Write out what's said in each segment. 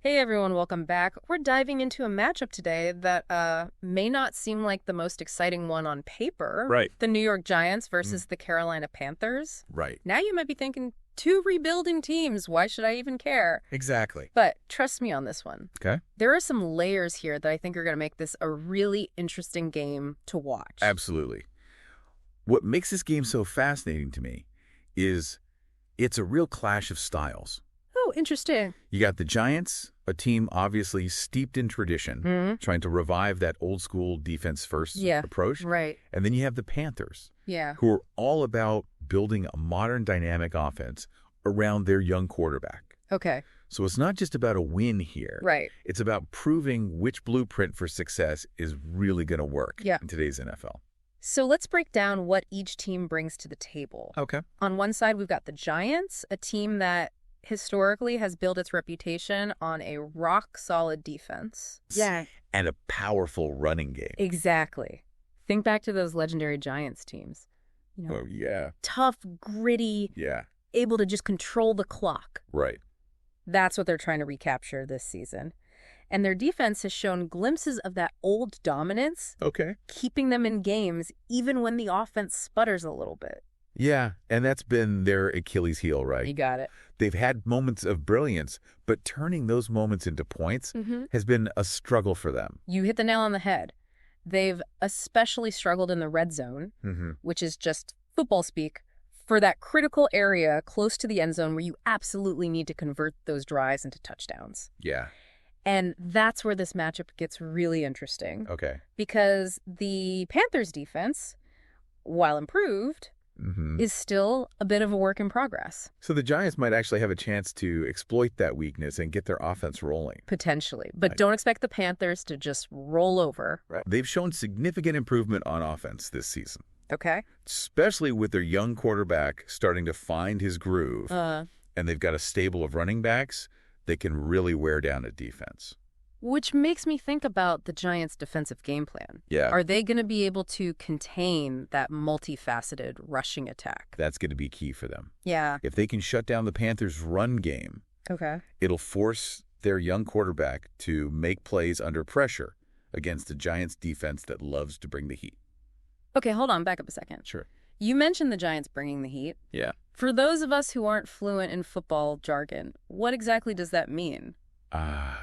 Hey everyone, welcome back. We're diving into a matchup today that may not seem like the most exciting one on paper. Right. The New York Giants versus the Carolina Panthers. Right. Now you might be thinking, two rebuilding teams, why should I even care? Exactly. But trust me on this one. Okay. There are some layers here that I think are going to make this a really interesting game to watch. Absolutely. What makes this game so fascinating to me is it's a real clash of styles. Oh, interesting. You got the Giants, a team obviously steeped in tradition, trying to revive that old-school defense-first approach. Right. And then you have the Panthers, Yeah. who are all about building a modern dynamic offense around their young quarterback. Okay. So it's not just about a win here. Right. It's about proving which blueprint for success is really going to work in today's NFL. So let's break down what each team brings to the table. Okay. On one side, we've got the Giants, a team that historically has built its reputation on a rock-solid defense. Yeah. And a powerful running game. Exactly. Think back to those legendary Giants teams. You know, Oh, yeah. tough, gritty, able to just control the clock. Right. That's what they're trying to recapture this season. And their defense has shown glimpses of that old dominance, Okay. keeping them in games even when the offense sputters a little bit. Yeah, and that's been their Achilles heel, right? You got it. They've had moments of brilliance, but turning those moments into points has been a struggle for them. You hit the nail on the head. They've especially struggled in the red zone, which is just football speak, for that critical area close to the end zone where you absolutely need to convert those drives into touchdowns. Yeah. And that's where this matchup gets really interesting. Okay. Because the Panthers' defense, while improved, is still a bit of a work in progress. So the Giants might actually have a chance to exploit that weakness and get their offense rolling. Potentially. But don't expect the Panthers to just roll over. Right. They've shown significant improvement on offense this season. Okay. Especially with their young quarterback starting to find his groove. And they've got a stable of running backs that can really wear down a defense. Which makes me think about the Giants' defensive game plan. Yeah. Are they going to be able to contain that multifaceted rushing attack? That's going to be key for them. Yeah. If they can shut down the Panthers' run game, it'll force their young quarterback to make plays under pressure against the Giants' defense that loves to bring the heat. Okay, hold on. Back up a second. Sure. You mentioned the Giants bringing the heat. Yeah. For those of us who aren't fluent in football jargon, what exactly does that mean?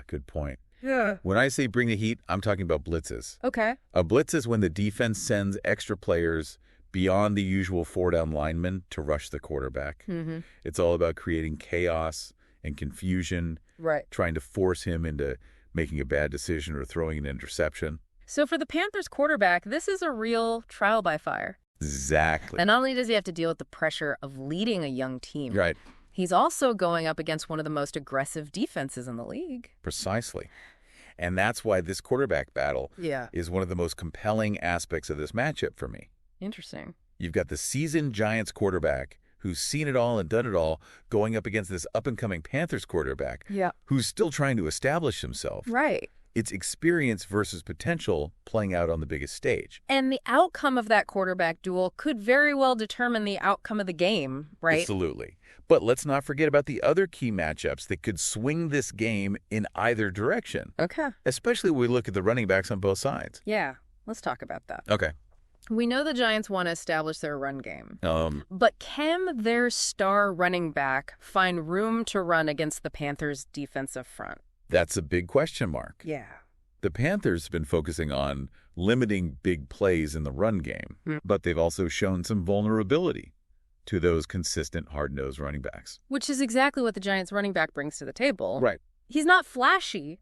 Good point. Yeah. When I say bring the heat, I'm talking about blitzes. Okay. A blitz is when the defense sends extra players beyond the usual four-down linemen to rush the quarterback. It's all about creating chaos and confusion, trying to force him into making a bad decision or throwing an interception. So for the Panthers quarterback, this is a real trial by fire. Exactly. And not only does he have to deal with the pressure of leading a young team, Right. he's also going up against one of the most aggressive defenses in the league. Precisely. And that's why this quarterback battle is one of the most compelling aspects of this matchup for me. Interesting. You've got the seasoned Giants quarterback who's seen it all and done it all going up against this up-and-coming Panthers quarterback who's still trying to establish himself. Right. It's experience versus potential playing out on the biggest stage. And the outcome of that quarterback duel could very well determine the outcome of the game, right? Absolutely. But let's not forget about the other key matchups that could swing this game in either direction. Okay. Especially when we look at the running backs on both sides. Yeah, let's talk about that. Okay. We know the Giants want to establish their run game. But can their star running back find room to run against the Panthers' defensive front? That's a big question mark. Yeah. The Panthers have been focusing on limiting big plays in the run game, but they've also shown some vulnerability to those consistent, hard-nosed running backs. Which is exactly what the Giants running back brings to the table. Right. He's not flashy,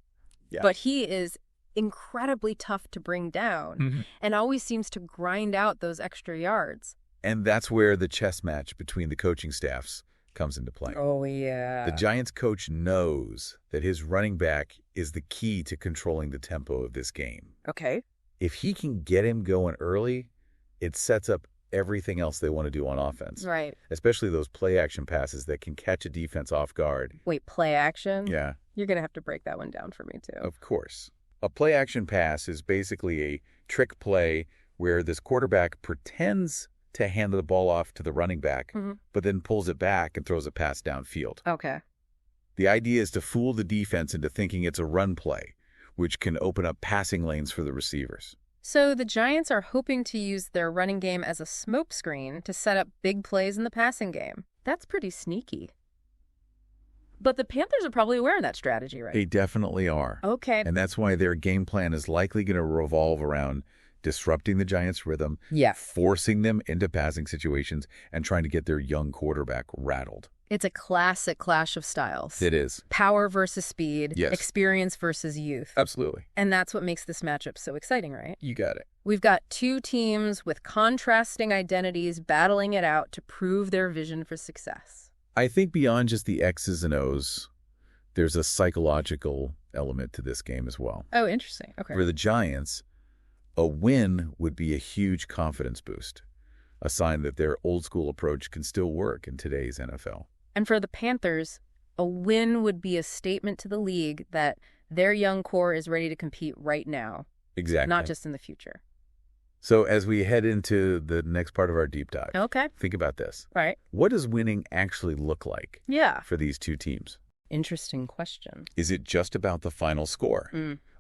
but he is incredibly tough to bring down and always seems to grind out those extra yards. And that's where the chess match between the coaching staffs comes into play. Oh, yeah. The Giants coach knows that his running back is the key to controlling the tempo of this game. Okay. If he can get him going early, it sets up everything else they want to do on offense. Right. Especially those play-action passes that can catch a defense off guard. Wait, play action? Yeah. You're going to have to break that one down for me, too. Of course. A play-action pass is basically a trick play where this quarterback pretends to hand the ball off to the running back, but then pulls it back and throws a pass downfield. Okay. The idea is to fool the defense into thinking it's a run play, which can open up passing lanes for the receivers. So the Giants are hoping to use their running game as a smokescreen to set up big plays in the passing game. That's pretty sneaky. But the Panthers are probably aware of that strategy, right? They definitely are. Okay. And that's why their game plan is likely going to revolve around disrupting the Giants' rhythm, forcing them into passing situations, and trying to get their young quarterback rattled. It's a classic clash of styles. It is. Power versus speed, Yes. experience versus youth. Absolutely. And that's what makes this matchup so exciting, right? You got it. We've got two teams with contrasting identities battling it out to prove their vision for success. I think beyond just the X's and O's, there's a psychological element to this game as well. Oh, interesting. Okay. For the Giants, a win would be a huge confidence boost, a sign that their old-school approach can still work in today's NFL. And for the Panthers, a win would be a statement to the league that their young core is ready to compete right now. Exactly. Not just in the future. So as we head into the next part of our deep dive, think about this. Right. What does winning actually look like for these two teams? Interesting question. Is it just about the final score?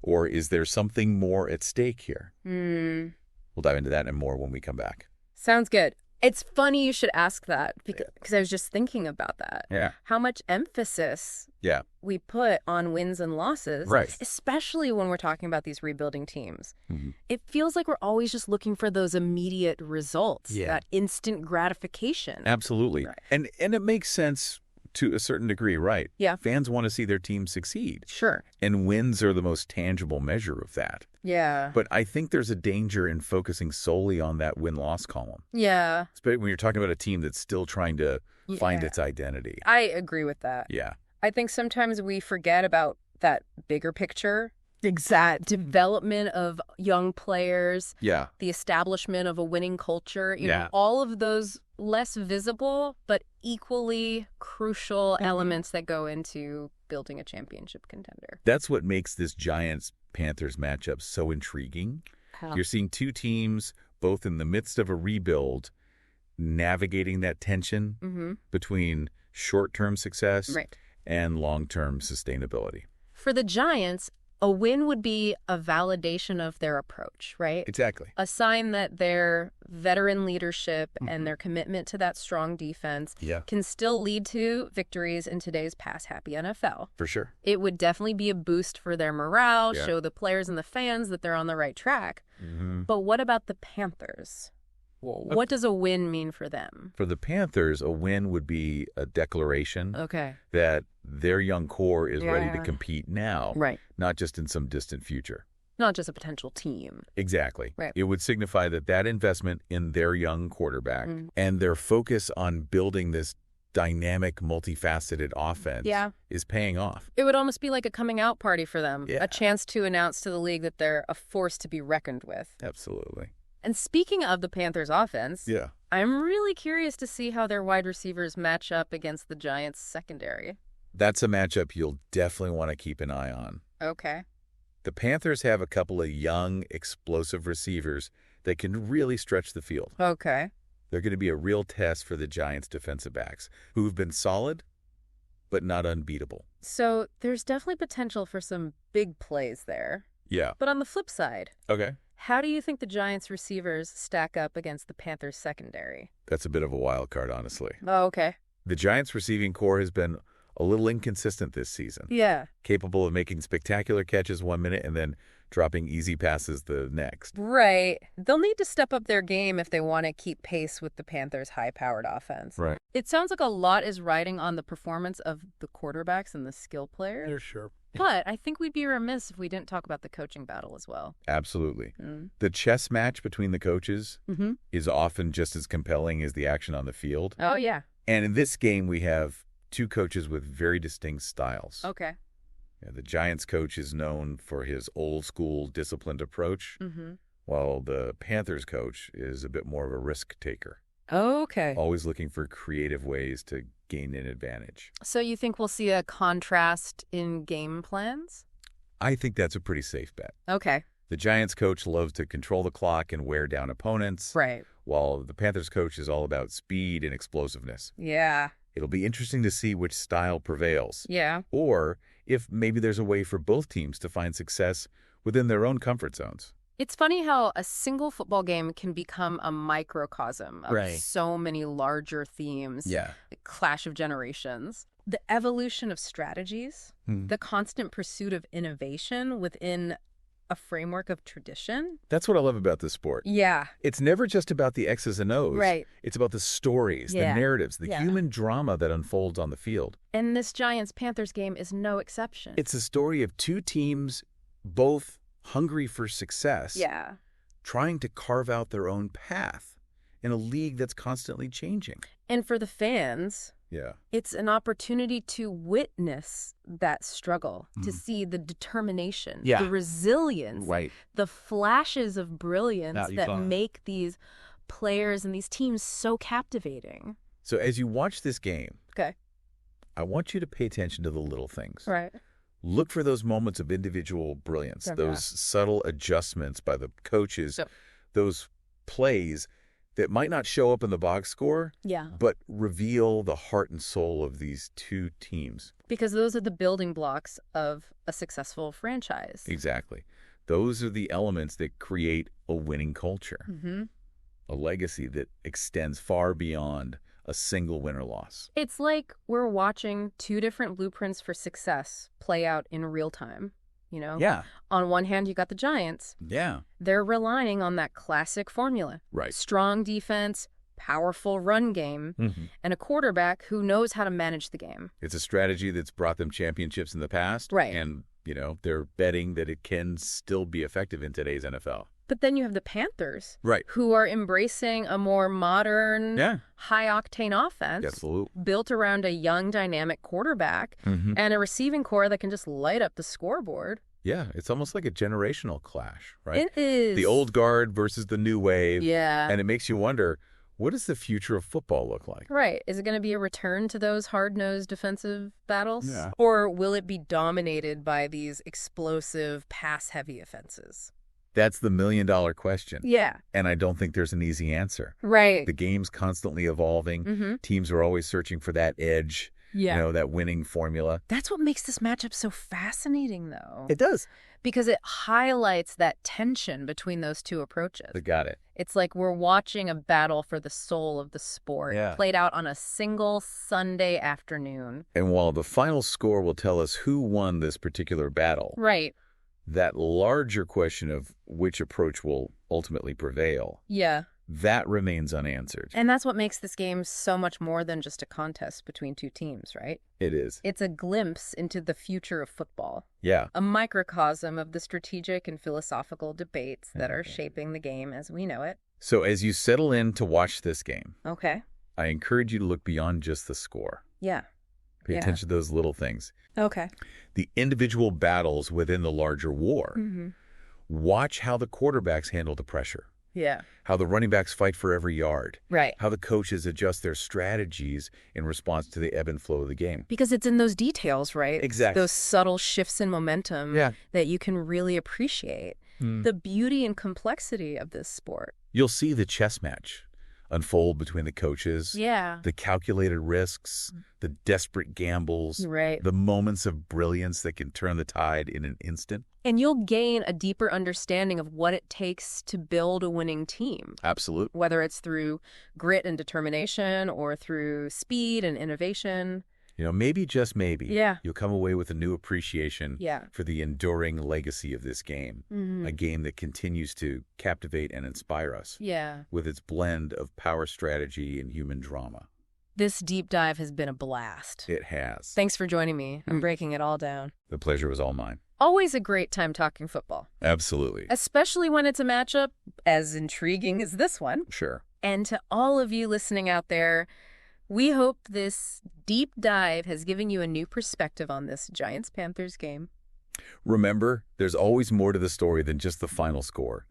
Or is there something more at stake here? We'll dive into that and more when we come back. Sounds good. It's funny you should ask that because I was just thinking about that. Yeah. How much emphasis we put on wins and losses, especially when we're talking about these rebuilding teams. It feels like we're always just looking for those immediate results, that instant gratification. Absolutely. Right. And it makes sense to a certain degree, right? Yeah. Fans want to see their team succeed. Sure. And wins are the most tangible measure of that. Yeah. But I think there's a danger in focusing solely on that win-loss column. Yeah. Especially when you're talking about a team that's still trying to find its identity. I agree with that. Yeah. I think sometimes we forget about that bigger picture. Exact development of young players. Yeah. The establishment of a winning culture. You know, all of those less visible but equally crucial elements that go into building a championship contender. That's what makes this Giants-Panthers matchup so intriguing. You're seeing two teams, both in the midst of a rebuild, navigating that tension between short-term success and long-term sustainability. For the Giants, a win would be a validation of their approach, right? Exactly. A sign that their veteran leadership and their commitment to that strong defense can still lead to victories in today's pass-happy NFL. For sure. It would definitely be a boost for their morale, show the players and the fans that they're on the right track. But what about the Panthers? What does a win mean for them? For the Panthers, a win would be a declaration that their young core is ready to compete now, not just in some distant future. Not just a potential team. Exactly. Right. It would signify that investment in their young quarterback and their focus on building this dynamic, multifaceted offense is paying off. It would almost be like a coming out party for them, a chance to announce to the league that they're a force to be reckoned with. Absolutely. And speaking of the Panthers offense, I'm really curious to see how their wide receivers match up against the Giants secondary. That's a matchup you'll definitely want to keep an eye on. Okay. The Panthers have a couple of young, explosive receivers that can really stretch the field. Okay. They're going to be a real test for the Giants' defensive backs, who've been solid, but not unbeatable. So there's definitely potential for some big plays there. Yeah. But on the flip side, how do you think the Giants' receivers stack up against the Panthers' secondary? That's a bit of a wild card, honestly. Oh, okay. The Giants' receiving core has been a little inconsistent this season. Yeah. Capable of making spectacular catches one minute and then dropping easy passes the next. Right. They'll need to step up their game if they want to keep pace with the Panthers' high-powered offense. Right. It sounds like a lot is riding on the performance of the quarterbacks and the skill players. Yeah, sure. But I think we'd be remiss if we didn't talk about the coaching battle as well. Absolutely. The chess match between the coaches is often just as compelling as the action on the field. Oh, yeah. And in this game, we have two coaches with very distinct styles. Okay. Yeah, the Giants coach is known for his old-school, disciplined approach, while the Panthers coach is a bit more of a risk-taker. Okay. Always looking for creative ways to gain an advantage. So you think we'll see a contrast in game plans? I think that's a pretty safe bet. Okay. The Giants coach loves to control the clock and wear down opponents. Right. While the Panthers coach is all about speed and explosiveness. Yeah. It'll be interesting to see which style prevails. Yeah. Or if maybe there's a way for both teams to find success within their own comfort zones. It's funny how a single football game can become a microcosm of so many larger themes. Yeah. The clash of generations. The evolution of strategies, the constant pursuit of innovation within a framework of tradition. That's what I love about this sport. Yeah. It's never just about the X's and O's. Right. It's about the stories, the narratives, the human drama that unfolds on the field. And this Giants-Panthers game is no exception. It's a story of two teams, both hungry for success, trying to carve out their own path in a league that's constantly changing. And for the fans, it's an opportunity to witness that struggle, to see the determination, the resilience, the flashes of brilliance that make these players and these teams so captivating. So as you watch this game, I want you to pay attention to the little things. Right. Look for those moments of individual brilliance, those subtle adjustments by the coaches, those plays that might not show up in the box score, but reveal the heart and soul of these two teams. Because those are the building blocks of a successful franchise. Exactly. Those are the elements that create a winning culture, a legacy that extends far beyond a single win or loss. It's like we're watching two different blueprints for success play out in real time, you know? Yeah. On one hand, you got the Giants. Yeah. They're relying on that classic formula. Right. Strong defense, powerful run game, and a quarterback who knows how to manage the game. It's a strategy that's brought them championships in the past. Right. And, you know, they're betting that it can still be effective in today's NFL. But then you have the Panthers, right, who are embracing a more modern, high-octane offense built around a young, dynamic quarterback and a receiving core that can just light up the scoreboard. Yeah, it's almost like a generational clash, right? It is. The old guard versus the new wave. Yeah. And it makes you wonder, what does the future of football look like? Right. Is it going to be a return to those hard-nosed defensive battles? Yeah. Or will it be dominated by these explosive, pass-heavy offenses? That's the million-dollar question. Yeah. And I don't think there's an easy answer. Right. The game's constantly evolving. Teams are always searching for that edge, you know, that winning formula. That's what makes this matchup so fascinating, though. It does. Because it highlights that tension between those two approaches. I got it. It's like we're watching a battle for the soul of the sport played out on a single Sunday afternoon. And while the final score will tell us who won this particular battle, right, that larger question of which approach will ultimately prevail, that remains unanswered. And that's what makes this game so much more than just a contest between two teams, right? It is. It's a glimpse into the future of football. Yeah. A microcosm of the strategic and philosophical debates that are shaping the game as we know it. So as you settle in to watch this game, I encourage you to look beyond just the score. Yeah. Pay attention to those little things. Okay. The individual battles within the larger war. Watch how the quarterbacks handle the pressure. Yeah. How the running backs fight for every yard. Right. How the coaches adjust their strategies in response to the ebb and flow of the game. Because it's in those details, right? Exactly. Those subtle shifts in momentum that you can really appreciate. The beauty and complexity of this sport. You'll see the chess match unfold between the coaches. Yeah. The calculated risks, the desperate gambles, right, the moments of brilliance that can turn the tide in an instant. And you'll gain a deeper understanding of what it takes to build a winning team. Absolutely. Whether it's through grit and determination or through speed and innovation. You know, maybe, just maybe, you'll come away with a new appreciation for the enduring legacy of this game. A game that continues to captivate and inspire us with its blend of power strategy and human drama. This deep dive has been a blast. It has. Thanks for joining me. I'm breaking it all down. The pleasure was all mine. Always a great time talking football. Absolutely. Especially when it's a matchup as intriguing as this one. Sure. And to all of you listening out there, we hope this deep dive has given you a new perspective on this Giants-Panthers game. Remember, there's always more to the story than just the final score.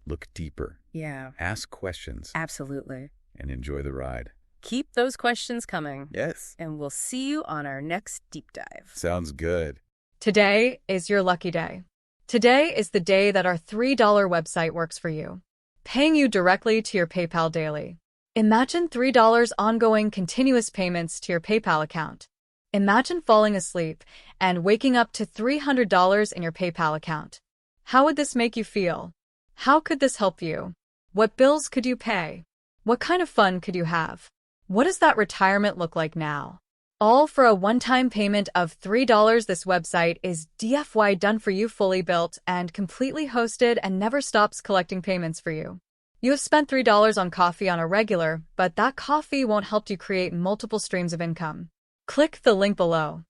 Look deeper. Yeah. Ask questions. Absolutely. And enjoy the ride. Keep those questions coming. Yes. And we'll see you on our next deep dive. Sounds good. Today is your lucky day. Today is the day that our $3 website works for you, paying you directly to your PayPal daily. Imagine $3 ongoing continuous payments to your PayPal account. Imagine falling asleep and waking up to $300 in your PayPal account. How would this make you feel? How could this help you? What bills could you pay? What kind of fun could you have? What does that retirement look like now? All for a one-time payment of $3. This website is DFY done for you, fully built and completely hosted, and never stops collecting payments for you. You have spent $3 on coffee on a regular, but that coffee won't help you create multiple streams of income. Click the link below.